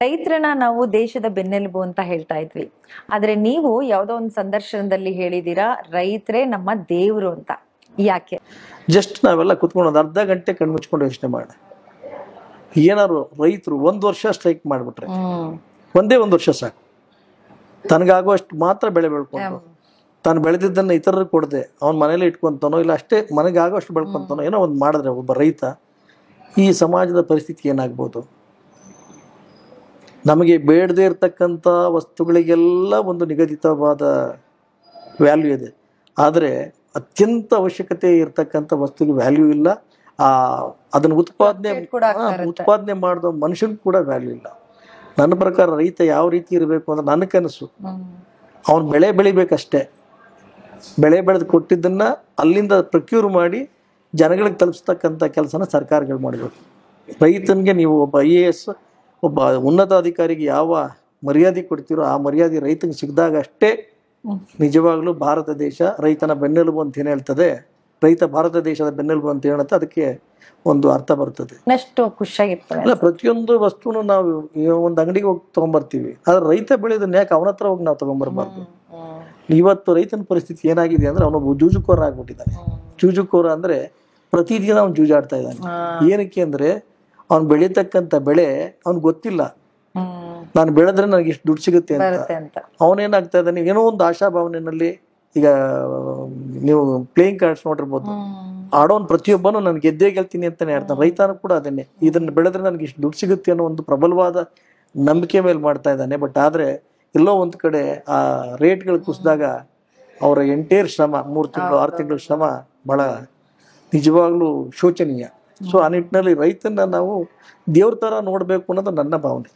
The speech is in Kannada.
ರೈತರನ್ನ ನಾವು ದೇಶದ ಬೆನ್ನೆಲುಬು ಅಂತ ಹೇಳ್ತಾ ಇದ್ವಿ. ಆದ್ರೆ ನೀವು ಯಾವ್ದೋ ಒಂದು ಸಂದರ್ಶನದಲ್ಲಿ ಹೇಳಿದೀರಾ ರೈತರೇ ನಮ್ಮ ದೇವ್ರು ಅಂತ. ಯಾಕೆ? ಜಸ್ಟ್ ನಾವೆಲ್ಲ ಕುತ್ಕೊಂಡು ಒಂದು ಅರ್ಧ ಗಂಟೆ ಕಣ್ಮುಚ್ಕೊಂಡು ಯೋಚನೆ ಮಾಡಿ, ಏನಾದ್ರು ರೈತರು 1 ವರ್ಷ ಸ್ಟ್ರೈಕ್ ಮಾಡಿಬಿಟ್ರೆ, ಒಂದೇ 1 ವರ್ಷ ಸಾಕು, ತನಗಾಗುವಷ್ಟು ಮಾತ್ರ ಬೆಳೆ ಬೆಳ್ಕೊಂಡು ತಾನು ಬೆಳೆದಿದ್ದನ್ನು ಇತರರಿಗೆ ಕೊಡದೆ ಅವ್ನ ಮನೇಲಿ ಇಟ್ಕೊಂತಾನೋ ಇಲ್ಲ ಅಷ್ಟೇ ಮನೆಗಾಗೋಷ್ಟು ಬೆಳ್ಕೊಂತಾನೋ ಏನೋ ಒಂದು ಮಾಡಿದ್ರೆ ಒಬ್ಬ ರೈತ, ಈ ಸಮಾಜದ ಪರಿಸ್ಥಿತಿ ಏನಾಗ್ಬೋದು? ನಮಗೆ ಬೇಡದೇ ಇರತಕ್ಕಂಥ ವಸ್ತುಗಳಿಗೆಲ್ಲ ಒಂದು ನಿಗದಿತವಾದ ವ್ಯಾಲ್ಯೂ ಇದೆ, ಆದರೆ ಅತ್ಯಂತ ಅವಶ್ಯಕತೆ ಇರತಕ್ಕಂಥ ವಸ್ತುಗೆ ವ್ಯಾಲ್ಯೂ ಇಲ್ಲ. ಅದನ್ನು ಉತ್ಪಾದನೆ ಮಾಡಿದ ಮನುಷ್ಯನಿಗೆ ಕೂಡ ವ್ಯಾಲ್ಯೂ ಇಲ್ಲ. ನನ್ನ ಪ್ರಕಾರ ರೈತ ಯಾವ ರೀತಿ ಇರಬೇಕು ಅಂದ್ರೆ ನನ್ನ ಕನಸು, ಅವನು ಬೆಳೆ ಬೆಳಿಬೇಕಷ್ಟೇ, ಬೆಳೆ ಬೆಳೆದು ಕೊಟ್ಟಿದ್ದನ್ನು ಅಲ್ಲಿಂದ ಪ್ರಕ್ಯೂರ್ ಮಾಡಿ ಜನಗಳಿಗೆ ತಲುಪಿಸ್ತಕ್ಕಂಥ ಕೆಲಸನ ಸರ್ಕಾರಗಳು ಮಾಡಬೇಕು. ರೈತನಿಗೆ ನೀವು ಒಬ್ಬ IAS ಒಬ್ಬ ಉನ್ನತ ಅಧಿಕಾರಿಗೆ ಯಾವ ಮರ್ಯಾದೆ ಕೊಡ್ತೀರೋ ಆ ಮರ್ಯಾದೆ ರೈತನಿಗೆ ಸಿಕ್ಕಿದಾಗ ಅಷ್ಟೇ ನಿಜವಾಗ್ಲೂ ಭಾರತ ದೇಶ ರೈತನ ಬೆನ್ನೆಲುಬು ಅಂತ ಏನು ಹೇಳ್ತದೆ, ರೈತ ಭಾರತ ದೇಶದ ಬೆನ್ನೆಲುಬು ಅಂತ ಹೇಳುತ್ತೆ, ಅದಕ್ಕೆ ಒಂದು ಅರ್ಥ ಬರ್ತದೆ. ಖುಷಿಯಾಗಿರ್ತದೆ. ಪ್ರತಿಯೊಂದು ವಸ್ತುನು ನಾವು ಒಂದು ಅಂಗಡಿಗೆ ಹೋಗಿ ತಗೊಂಡ್ಬರ್ತೀವಿ, ಆದ್ರೆ ರೈತ ಬೆಳೆದನ್ನ ಯಾಕೆ ಅವನ ಹತ್ರ ಹೋಗಿ ನಾವು ತಗೊಂಡ್ಬರ್ಬಾರ್ದು? ಇವತ್ತು ರೈತನ ಪರಿಸ್ಥಿತಿ ಏನಾಗಿದೆ ಅಂದ್ರೆ ಅವನೊಬ್ಬ ಜೂಜುಕೋರ ಆಗ್ಬಿಟ್ಟಿದ್ದಾನೆ. ಜೂಜುಕೋರ ಅಂದ್ರೆ ಪ್ರತಿದಿನ ಅವ್ನು ಜೂಜಾಡ್ತಾ ಇದ್ದಾನೆ. ಏನಕ್ಕೆ ಅಂದ್ರೆ ಅವ್ನು ಬೆಳೀತಕ್ಕಂಥ ಬೆಳೆ ಅವ್ನಿಗೆ ಗೊತ್ತಿಲ್ಲ, ನಾನು ಬೆಳೆದ್ರೆ ನನಗೆ ಇಷ್ಟು ದುಡ್ಡು ಸಿಗುತ್ತೆ ಅಂತ. ಅವನೇನಾಗ್ತಾ ಇದ್ದಾನೆ, ಏನೋ ಒಂದು ಆಶಾಭಾವನೆಯಲ್ಲಿ, ಈಗ ನೀವು ಪ್ಲೇಯಿಂಗ್ ಕಾರ್ಡ್ಸ್ ನೋಡಿರ್ಬೋದು, ಆಡೋನ್ ಪ್ರತಿಯೊಬ್ಬನು ನಾನು ಗೆದ್ದೇ ಗೆಲ್ತೀನಿ ಅಂತಾನೆ ಹೇಳ್ತಾನೆ. ರೈತನು ಕೂಡ ಅದನ್ನೇ, ಇದನ್ನ ಬೆಳೆದ್ರೆ ನನಗೆ ಇಷ್ಟು ದುಡ್ಡು ಸಿಗುತ್ತೆ ಅನ್ನೋ ಒಂದು ಪ್ರಬಲವಾದ ನಂಬಿಕೆ ಮೇಲೆ ಮಾಡ್ತಾ ಇದ್ದಾನೆ. ಬಟ್ ಆದ್ರೆ ಎಲ್ಲೋ ಒಂದ್ ಕಡೆ ಆ ರೇಟ್ಗಳು ಕುಸಿದಾಗ ಅವರ ಎಂಟೇರ್ ಶ್ರಮ, 3 ತಿಂಗಳು 6 ತಿಂಗಳ ಶ್ರಮ ಬಹಳ ನಿಜವಾಗ್ಲೂ ಶೋಚನೀಯ. ಸೊ ಆ ನಿಟ್ಟಿನಲ್ಲಿ ರೈತನ ನಾವು ದೇವ್ರ ತರ ನೋಡ್ಬೇಕು ಅನ್ನೋದು ನನ್ನ ಭಾವನೆ.